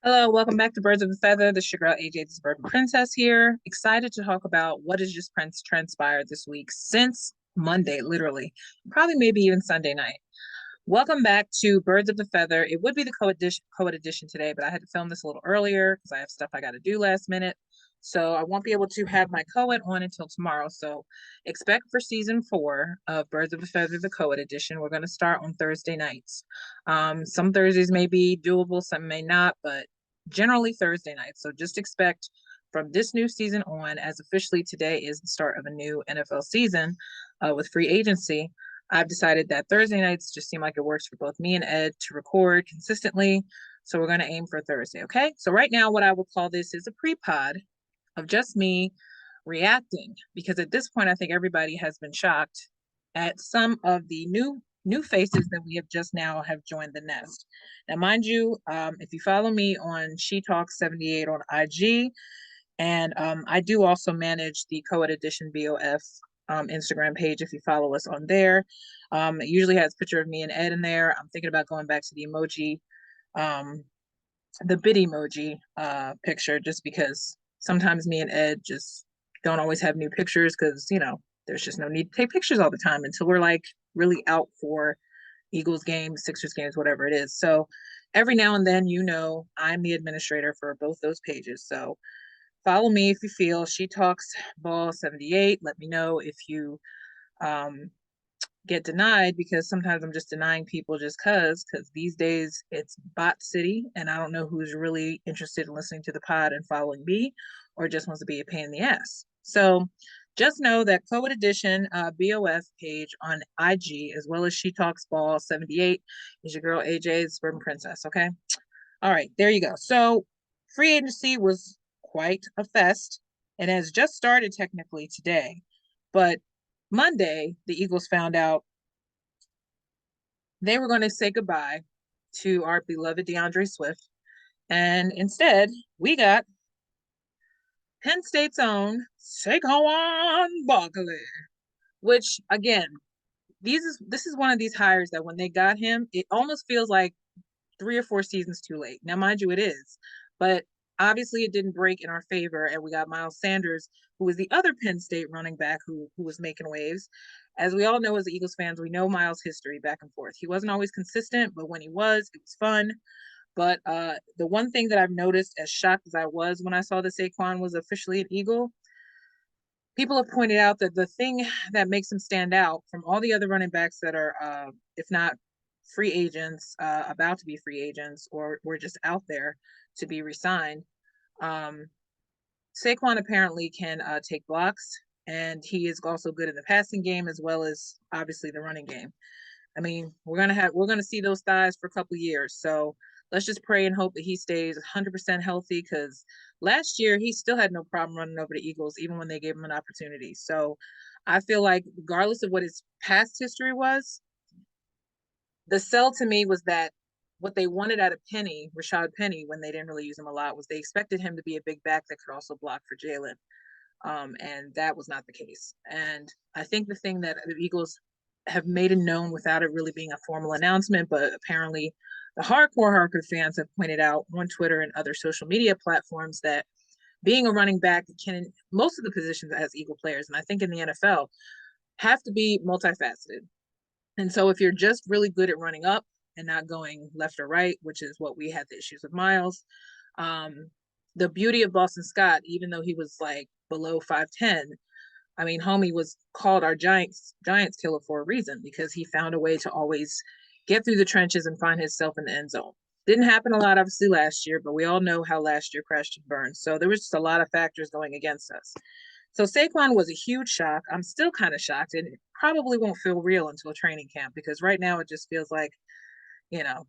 Hello, welcome back to Birds of a Feather. This is your girl AJ, the Suburban Princess here. Excited to talk about what has just transpired this week since Monday, literally, probably maybe even Sunday night. Welcome back to Birds of the Feather. It would be the co-edition today, but I had to film this a little earlier because I have stuff I got to do last minute. So I won't be able to have my co-ed on until tomorrow. So expect for season 4 of Birds of a Feather, the co-ed edition. We're going to start on Thursday nights. Some Thursdays may be doable, some may not, but generally Thursday nights. So just expect from this new season on, as officially today is the start of a new NFL season with free agency. I've decided that Thursday nights just seem like it works for both me and Ed to record consistently. So we're going to aim for Thursday. Okay. So right now, what I would call this is a pre-pod of just me reacting, because at this point, I think everybody has been shocked at some of the new faces that we have just now have joined the nest. Now, mind you, if you follow me on She Talks 78 on IG, and I do also manage the CoEdEdition BOF Instagram page if you follow us on there. It usually has a picture of me and Ed in there. I'm thinking about going back to the emoji, um, the bid emoji picture, just because sometimes me and Ed just don't always have new pictures because, there's just no need to take pictures all the time until we're like really out for Eagles games, Sixers games, whatever it is. So every now and then, I'm the administrator for both those pages. So follow me if you feel. She Talks Ball 78. Let me know if you um, get denied, because sometimes I'm just denying people just because these days it's bot city and I don't know who's really interested in listening to the pod and following me or just wants to be a pain in the ass. So just know that CoEdEdition BOF page on IG, as well as She Talks Ball 78, is your girl AJ's Suburban Princess. Okay. All right. There you go. So free agency was quite a fest and has just started technically today. But Monday, the Eagles found out they were going to say goodbye to our beloved DeAndre Swift. And instead, we got Penn State's own Saquon Barkley, which again, this is one of these hires that when they got him, it almost feels like 3 or 4 seasons too late. Now, mind you, it is, but obviously it didn't break in our favor, and we got Miles Sanders, who was the other Penn State running back who was making waves. As we all know, as Eagles fans, we know Miles' history back and forth. He wasn't always consistent, but when he was, it was fun. But the one thing that I've noticed, as shocked as I was when I saw that Saquon was officially an Eagle, people have pointed out that the thing that makes him stand out from all the other running backs that are, if not free agents, about to be free agents, or we're just out there to be resigned, um, Saquon apparently can take blocks, and he is also good in the passing game as well as obviously the running game. I mean, we're gonna see those thighs for a couple years. So let's just pray and hope that he stays 100% healthy, because last year he still had no problem running over the Eagles even when they gave him an opportunity. So I feel like regardless of what his past history was, the sell to me was that what they wanted out of Penny, Rashad Penny, when they didn't really use him a lot, was they expected him to be a big back that could also block for Jalen. And that was not the case. And I think the thing that the Eagles have made it known without it really being a formal announcement, but apparently the hardcore fans have pointed out on Twitter and other social media platforms that being a running back can, most of the positions as Eagle players, and I think in the NFL, have to be multifaceted. And so if you're just really good at running up and not going left or right, which is what we had the issues with Miles, the beauty of Boston Scott, even though he was like below 5'10", I mean, homie was called our Giants killer for a reason, because he found a way to always get through the trenches and find himself in the end zone. Didn't happen a lot, obviously, last year, but we all know how last year crashed and burned. So there was just a lot of factors going against us. So Saquon was a huge shock. I'm still kind of shocked, and it probably won't feel real until training camp, because right now it just feels like, you know,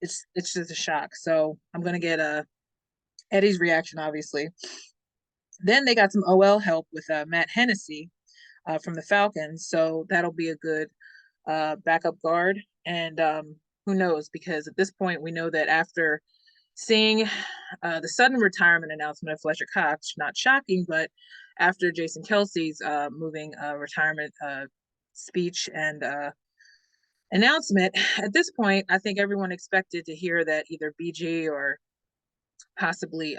it's just a shock. So I'm gonna get Eddie's reaction, obviously. Then they got some OL help with Matt Hennessy from the Falcons, so that'll be a good backup guard. And who knows? Because at this point, we know that after seeing the sudden retirement announcement of Fletcher Cox, not shocking, but after Jason Kelsey's moving retirement speech and announcement. At this point, I think everyone expected to hear that either BG or possibly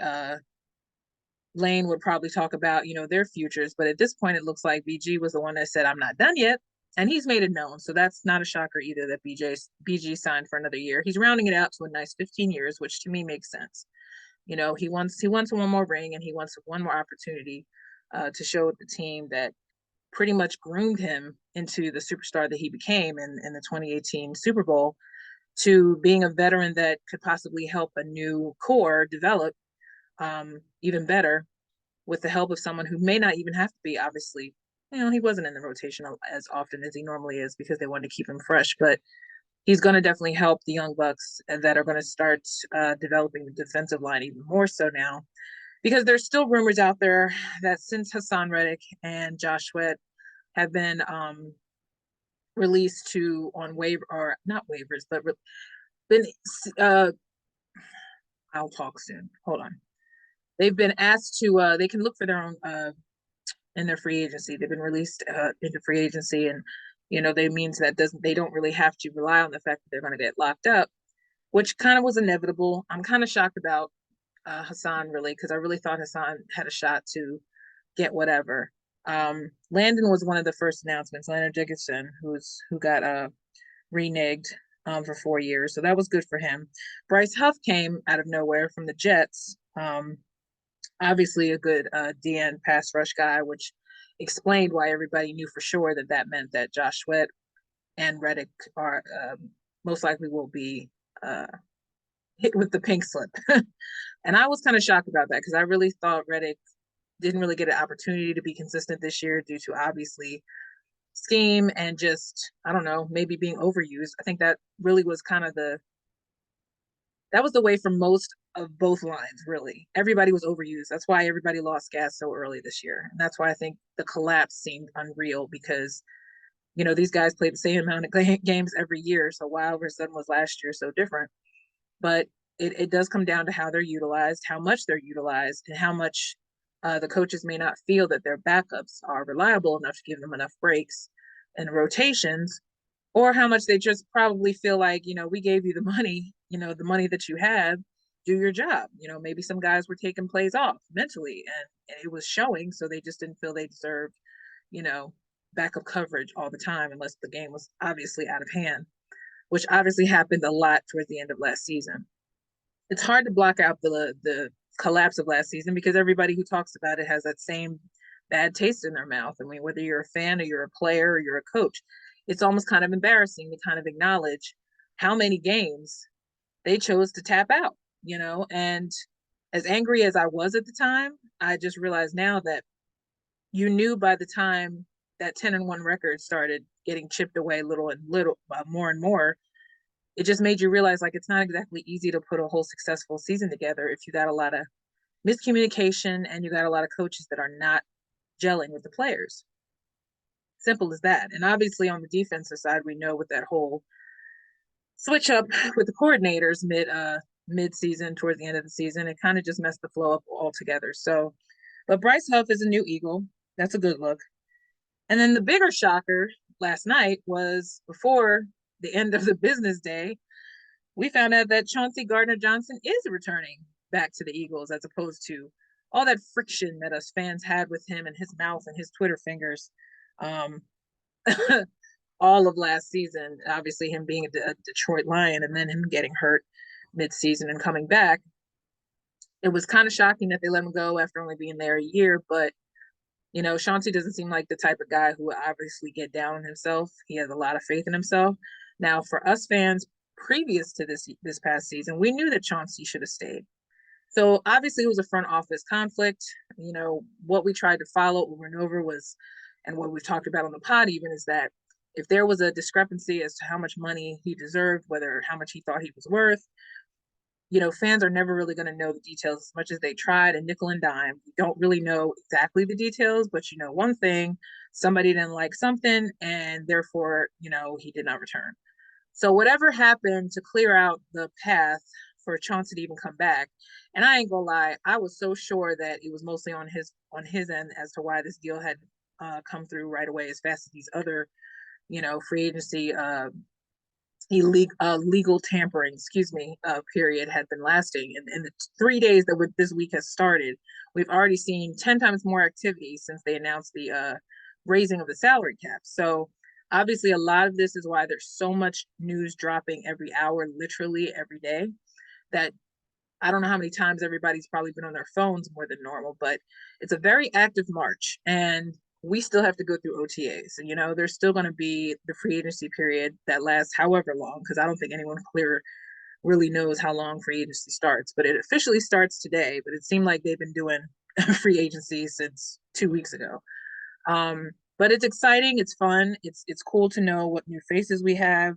Lane would probably talk about, their futures. But at this point, it looks like BG was the one that said, I'm not done yet. And he's made it known. So that's not a shocker either that BG signed for another year. He's rounding it out to a nice 15 years, which to me makes sense. He wants one more ring and he wants one more opportunity to show the team that pretty much groomed him into the superstar that he became in the 2018 Super Bowl, to being a veteran that could possibly help a new core develop even better with the help of someone who may not even have to be, obviously. He wasn't in the rotation as often as he normally is because they wanted to keep him fresh, but he's going to definitely help the young bucks that are going to start developing the defensive line even more so now, because there's still rumors out there that since Hassan Reddick and Josh Sweat have been released to on waiver, or not waivers, but been I'll talk soon. Hold on. They've been asked to they can look for their own in their free agency. They've been released into free agency, and they means that they don't really have to rely on the fact that they're going to get locked up, which kind of was inevitable. I'm kind of shocked about Hassan, really, because I really thought Hassan had a shot to get whatever. Landon was one of the first announcements. Landon Dickinson, who got reneged for 4 years, so that was good for him. Bryce Huff came out of nowhere from the Jets. Obviously, a good DN pass rush guy, which explained why everybody knew for sure that meant that Josh Sweat and Reddick are most likely will be hit with the pink slip. And I was kind of shocked about that because I really thought Reddick didn't really get an opportunity to be consistent this year due to obviously scheme and just, I don't know, maybe being overused. I think that really was kind of that was the way for most of both lines, really. Everybody was overused. That's why everybody lost gas so early this year. And that's why I think the collapse seemed unreal because, these guys played the same amount of games every year. So why all of a sudden was last year so different? But it does come down to how they're utilized, how much they're utilized, and how much the coaches may not feel that their backups are reliable enough to give them enough breaks and rotations, or how much they just probably feel like, we gave you the money, the money that you have, do your job. Maybe some guys were taking plays off mentally and it was showing. So they just didn't feel they deserved, backup coverage all the time unless the game was obviously out of hand, which obviously happened a lot towards the end of last season. It's hard to block out the collapse of last season because everybody who talks about it has that same bad taste in their mouth. I mean, whether you're a fan or you're a player or you're a coach, it's almost kind of embarrassing to kind of acknowledge how many games they chose to tap out, and as angry as I was at the time, I just realized now that you knew by the time that 10-1 record started getting chipped away little and little, more and more, it just made you realize like it's not exactly easy to put a whole successful season together if you got a lot of miscommunication and you got a lot of coaches that are not gelling with the players. Simple as that. And obviously on the defensive side, we know with that whole switch up with the coordinators mid season towards the end of the season, it kind of just messed the flow up altogether. So, but Bryce Huff is a new Eagle. That's a good look. And then the bigger shocker last night was before the end of the business day, we found out that Chauncey Gardner-Johnson is returning back to the Eagles as opposed to all that friction that us fans had with him and his mouth and his Twitter fingers all of last season. Obviously, him being a Detroit Lion and then him getting hurt mid-season and coming back. It was kind of shocking that they let him go after only being there a year, but Chauncey doesn't seem like the type of guy who would obviously get down on himself. He has a lot of faith in himself. Now, for us fans previous to this past season, we knew that Chauncey should have stayed. So obviously it was a front office conflict. What we tried to follow over and over was, and what we've talked about on the pod even, is that if there was a discrepancy as to how much money he deserved, whether how much he thought he was worth, fans are never really going to know the details as much as they tried and nickel and dime. You don't really know exactly the details, but one thing, somebody didn't like something and therefore, he did not return. So whatever happened to clear out the path for Chauncey to even come back, and I ain't gonna lie, I was so sure that it was mostly on his end as to why this deal had come through right away as fast as these other, free agency legal tampering, period had been lasting. And in the 3 days that this week has started, we've already seen 10 times more activity since they announced the raising of the salary cap. So obviously, a lot of this is why there's so much news dropping every hour, literally every day, that I don't know how many times everybody's probably been on their phones more than normal, but it's a very active March. And we still have to go through OTAs. So, there's still going to be the free agency period that lasts however long, because I don't think anyone clear really knows how long free agency starts. But it officially starts today, but it seemed like they've been doing free agency since 2 weeks ago. But it's exciting. It's fun. It's cool to know what new faces we have.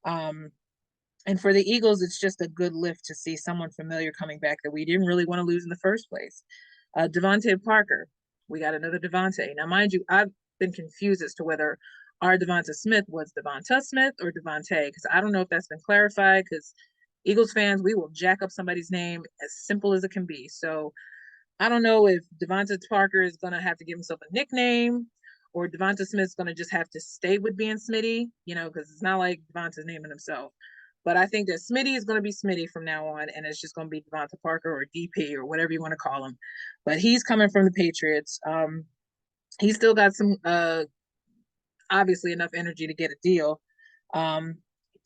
Um, and for the Eagles, it's just a good lift to see someone familiar coming back that we didn't really want to lose in the first place. Devontae Parker. We got another Devontae. Now, mind you, I've been confused as to whether our Devonta Smith was Devonta Smith or Devontae, because I don't know if that's been clarified, because Eagles fans, we will jack up somebody's name as simple as it can be. So I don't know if Devonta Parker is going to have to give himself a nickname, or Devonta Smith's going to just have to stay with being Smitty, because it's not like Devonta's naming himself. But I think that Smitty is going to be Smitty from now on, and it's just going to be Devonta Parker or DP or whatever you want to call him. But he's coming from the Patriots. He's still got some, obviously, enough energy to get a deal.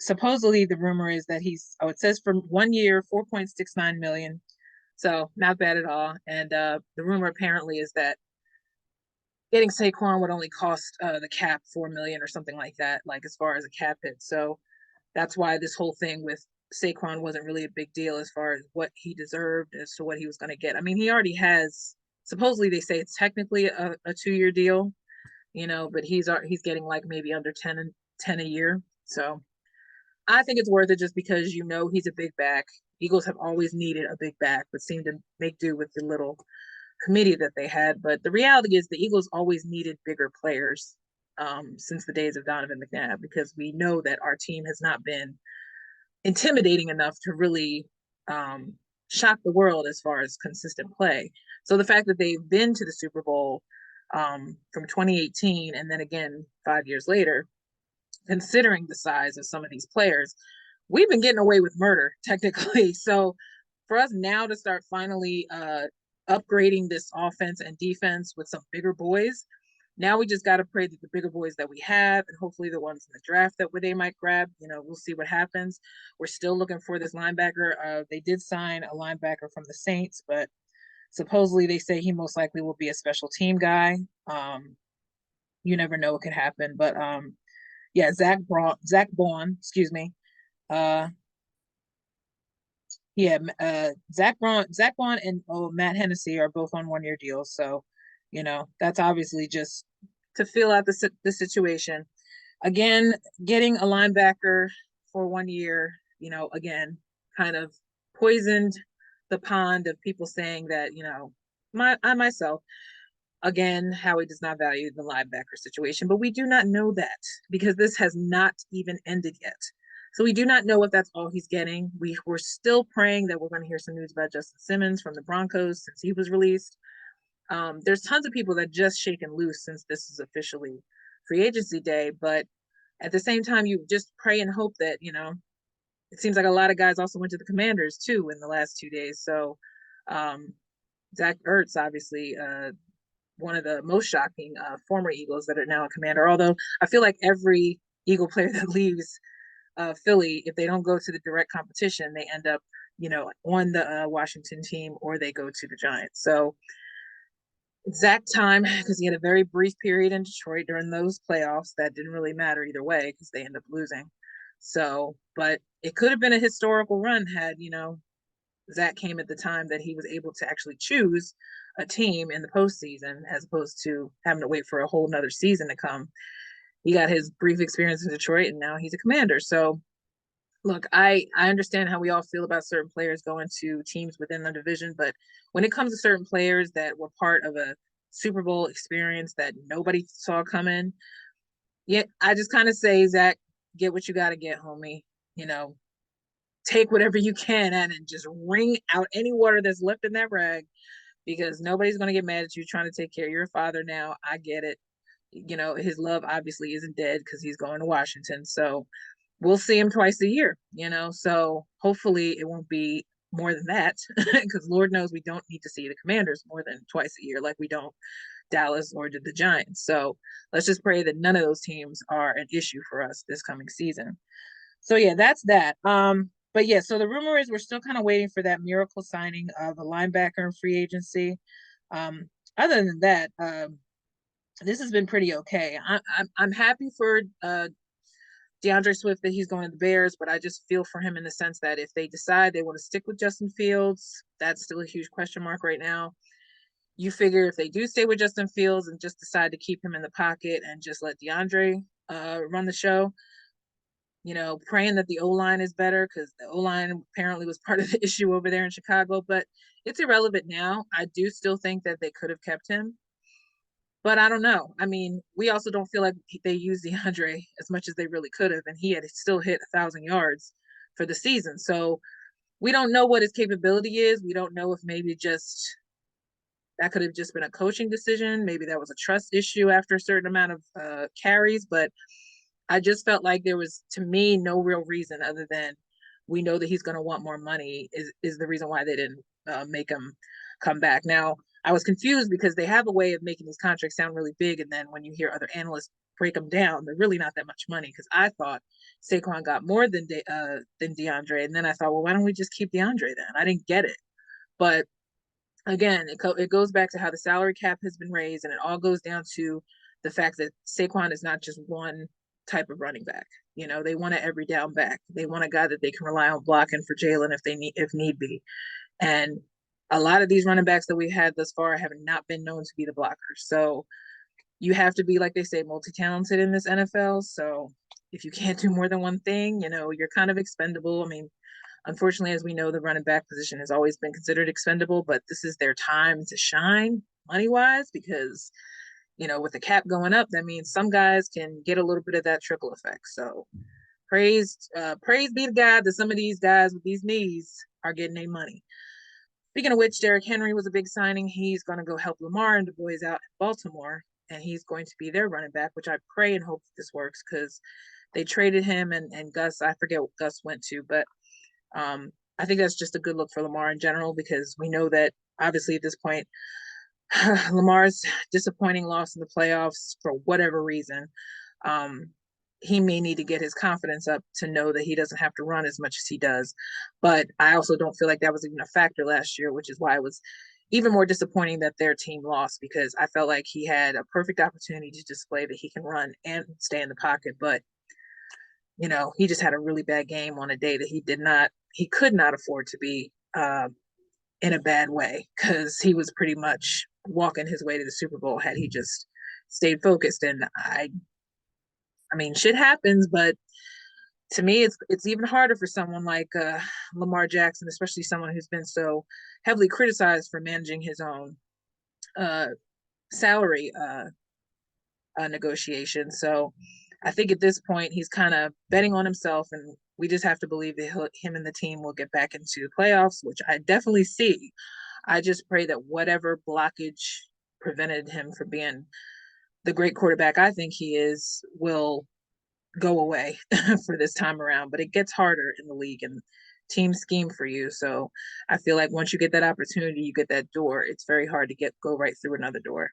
Supposedly, the rumor is that it says for 1 year, 4.69 million. So not bad at all. And the rumor apparently is that getting Saquon would only cost the cap 4 million or something like that, like as far as a cap hit. So that's why this whole thing with Saquon wasn't really a big deal as far as what he deserved as to what he was going to get. I mean, he already has, supposedly they say it's technically a 2-year deal, but he's getting like maybe under 10 a year. So I think it's worth it just because he's a big back. Eagles have always needed a big back, but seem to make do with the little committee that they had. But the reality is the Eagles always needed bigger players since the days of Donovan McNabb, because we know that our team has not been intimidating enough to really shock the world as far as consistent play. So the fact that they've been to the Super Bowl from 2018 and then again 5 years later, considering the size of some of these players, we've been getting away with murder technically. So for us now to start finally upgrading this offense and defense with some bigger boys, now we just got to pray that the bigger boys that we have, and hopefully the ones in the draft that they might grab, we'll see what happens. We're still looking for this linebacker. They did sign a linebacker from the Saints, but supposedly they say he most likely will be a special team guy. You never know what could happen, but yeah, Zach Baun, excuse me. Yeah, Zach Baun and Matt Hennessy are both on 1-year deals. So, that's obviously just to fill out the situation. Again, getting a linebacker for 1 year, again, kind of poisoned the pond of people saying that, I myself, again, Howie does not value the linebacker situation, but we do not know that because this has not even ended yet. So we do not know if that's all he's getting. We're still praying that we're going to hear some news about Justin Simmons from the Broncos since he was released. There's tons of people that just shaken loose since this is officially free agency day, but at the same time, you just pray and hope that, it seems like a lot of guys also went to the Commanders too in the last 2 days. So Zach Ertz, obviously, one of the most shocking former Eagles that are now a Commander. Although I feel like every Eagle player that leaves Philly, if they don't go to the direct competition, they end up, on the Washington team or they go to the Giants. So exact time, because he had a very brief period in Detroit during those playoffs that didn't really matter either way because they end up losing. So, but it could have been a historical run had, Zach came at the time that he was able to actually choose a team in the postseason as opposed to having to wait for a whole nother season to come. He got his brief experience in Detroit and now he's a Commander. So look, I understand how we all feel about certain players going to teams within the division, but when it comes to certain players that were part of a Super Bowl experience that nobody saw coming, yeah, I just kind of say, Zach, get what you got to get, homie. Take whatever you can and just wring out any water that's left in that rag, because nobody's going to get mad at you trying to take care of your father now. I get it. His love obviously isn't dead because he's going to Washington. So we'll see him twice a year, so hopefully it won't be more than that because Lord knows we don't need to see the Commanders more than twice a year like we don't Dallas or the Giants. So let's just pray that none of those teams are an issue for us this coming season. So yeah, that's that. But yeah, so the rumor is we're still kind of waiting for that miracle signing of a linebacker in free agency. Other than that, this has been pretty okay. I'm happy for DeAndre Swift that he's going to the Bears, but I just feel for him in the sense that if they decide they want to stick with Justin Fields, that's still a huge question mark right now. You figure if they do stay with Justin Fields and just decide to keep him in the pocket and just let DeAndre run the show, praying that the O-line is better because the O-line apparently was part of the issue over there in Chicago, but it's irrelevant now. I do still think that they could have kept him, but I don't know. I mean, we also don't feel like they used DeAndre as much as they really could have, and he had still hit 1,000 yards for the season. So we don't know what his capability is. We don't know if maybe just that could have just been a coaching decision. Maybe that was a trust issue after a certain amount of carries, but I just felt like there was, to me, no real reason other than we know that he's going to want more money is the reason why they didn't make him come back. Now, I was confused because they have a way of making these contracts sound really big, and then when you hear other analysts break them down, they're really not that much money. Because I thought Saquon got more than DeAndre, and then I thought, well, why don't we just keep DeAndre then? I didn't get it, but again, it goes back to how the salary cap has been raised, and it all goes down to the fact that Saquon is not just one type of running back. They want an every down back. They want a guy that they can rely on blocking for Jalen if need be. And a lot of these running backs that we had thus far have not been known to be the blockers. So you have to be, like they say, multi-talented in this NFL. So if you can't do more than one thing, you're kind of expendable. I mean, unfortunately, as we know, the running back position has always been considered expendable, but this is their time to shine money wise because, with the cap going up, that means some guys can get a little bit of that trickle effect. So praise be to God that some of these guys with these knees are getting their money. Speaking of which, Derrick Henry was a big signing. He's going to go help Lamar and the boys out in Baltimore, and he's going to be their running back, which I pray and hope this works because they traded him and Gus. I forget what Gus went to, but I think that's just a good look for Lamar in general because we know that obviously at this point, Lamar's disappointing loss in the playoffs for whatever reason. He may need to get his confidence up to know that he doesn't have to run as much as he does. But I also don't feel like that was even a factor last year, which is why it was even more disappointing that their team lost because I felt like he had a perfect opportunity to display that he can run and stay in the pocket. But, he just had a really bad game on a day that he could not afford to be in a bad way because he was pretty much walking his way to the Super Bowl had he just stayed focused. And I mean, shit happens, but to me, it's even harder for someone like Lamar Jackson, especially someone who's been so heavily criticized for managing his own uh, salary negotiation. So I think at this point, he's kind of betting on himself, and we just have to believe that him and the team will get back into the playoffs, which I definitely see. I just pray that whatever blockage prevented him from being the great quarterback I think he is will go away for this time around. But it gets harder in the league and teams scheme for you. So I feel like once you get that opportunity, you get that door. It's very hard to go right through another door.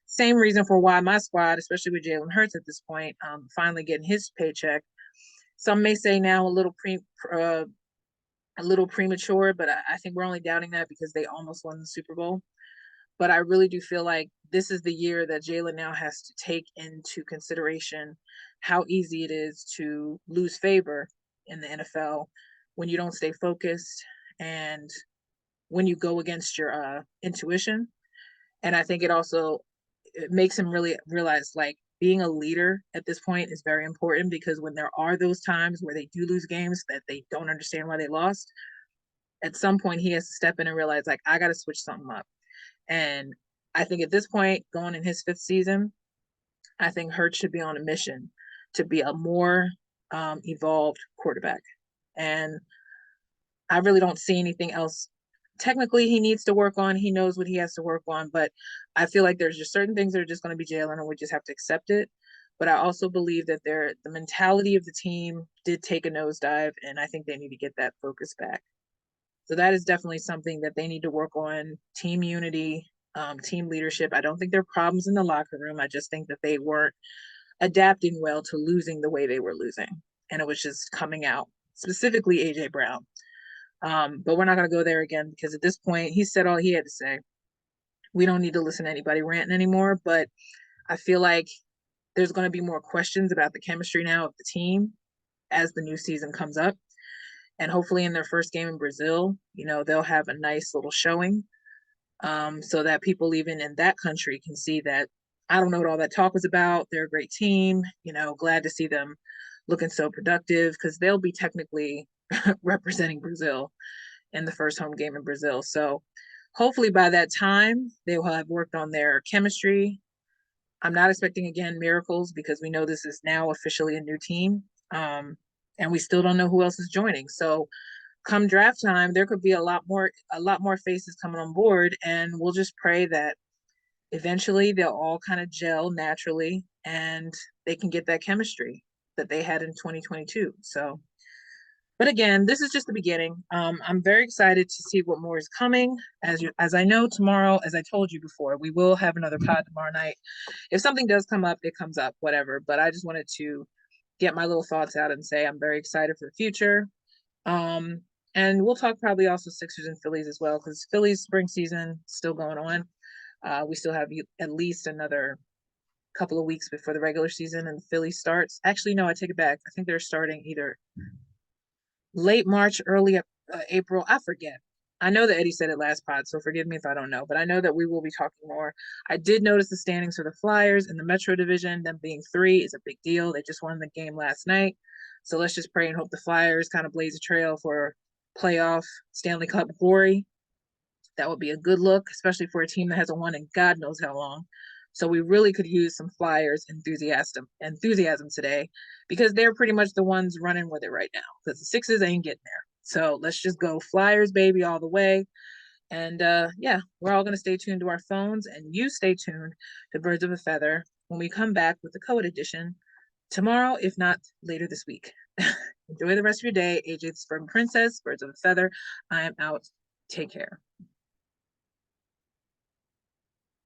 Same reason for why my squad, especially with Jalen Hurts at this point, finally getting his paycheck. Some may say now a little premature, but I think we're only doubting that because they almost won the Super Bowl. But I really do feel like this is the year that Jalen now has to take into consideration how easy it is to lose favor in the NFL when you don't stay focused and when you go against your intuition. And I think it makes him really realize like being a leader at this point is very important because when there are those times where they do lose games that they don't understand why they lost, at some point he has to step in and realize like I got to switch something up. And I think at this point, going in his fifth season, I think Hurts should be on a mission to be a more evolved quarterback. And I really don't see anything else. Technically, he needs to work on. He knows what he has to work on, but I feel like there's just certain things that are just going to be Jalen, and we just have to accept it. But I also believe that the mentality of the team did take a nosedive, and I think they need to get that focus back. So that is definitely something that they need to work on: team unity, team leadership. I don't think there are problems in the locker room. I just think that they weren't adapting well to losing the way they were losing, and it was just coming out. Specifically, AJ Brown. But we're not going to go there again because at this point, he said all he had to say. We don't need to listen to anybody ranting anymore. But I feel like there's going to be more questions about the chemistry now of the team as the new season comes up. And hopefully, in their first game in Brazil, they'll have a nice little showing, so that people even in that country can see that I don't know what all that talk was about. They're a great team. Glad to see them looking so productive because they'll be technically representing Brazil in the first home game in Brazil. So hopefully by that time, they will have worked on their chemistry. I'm not expecting, again, miracles because we know this is now officially a new team. And we still don't know who else is joining. So come draft time, there could be a lot more faces coming on board, and we'll just pray that eventually they'll all kind of gel naturally and they can get that chemistry that they had in 2022. So, but again, this is just the beginning. I'm very excited to see what more is coming. As I know, tomorrow, as I told you before, we will have another pod tomorrow night. If something does come up, it comes up, whatever. But I just wanted to get my little thoughts out and say I'm very excited for the future. Um, and we'll talk probably also Sixers and Phillies as well, because Phillies spring season still going on. We still have at least another couple of weeks before the regular season and the Phillies starts. Actually, no, I take it back. I think they're starting either late March, early April. I forget. I know that Eddie said it last pod, so forgive me if I don't know, but I know that we will be talking more. I did notice the standings for the Flyers in the Metro Division. Them being 3 is a big deal. They just won the game last night. So let's just pray and hope the Flyers kind of blaze a trail for playoff Stanley Cup glory. That would be a good look, especially for a team that hasn't won in God knows how long. So we really could use some Flyers enthusiasm today, because they're pretty much the ones running with it right now, because the Sixers ain't getting there. So let's just go Flyers, baby, all the way. And yeah, we're all going to stay tuned to our phones, and you stay tuned to Birds of a Feather when we come back with the CoEdEdition tomorrow, if not later this week. Enjoy the rest of your day. AJ's Suburban Princess, Birds of a Feather. I am out. Take care.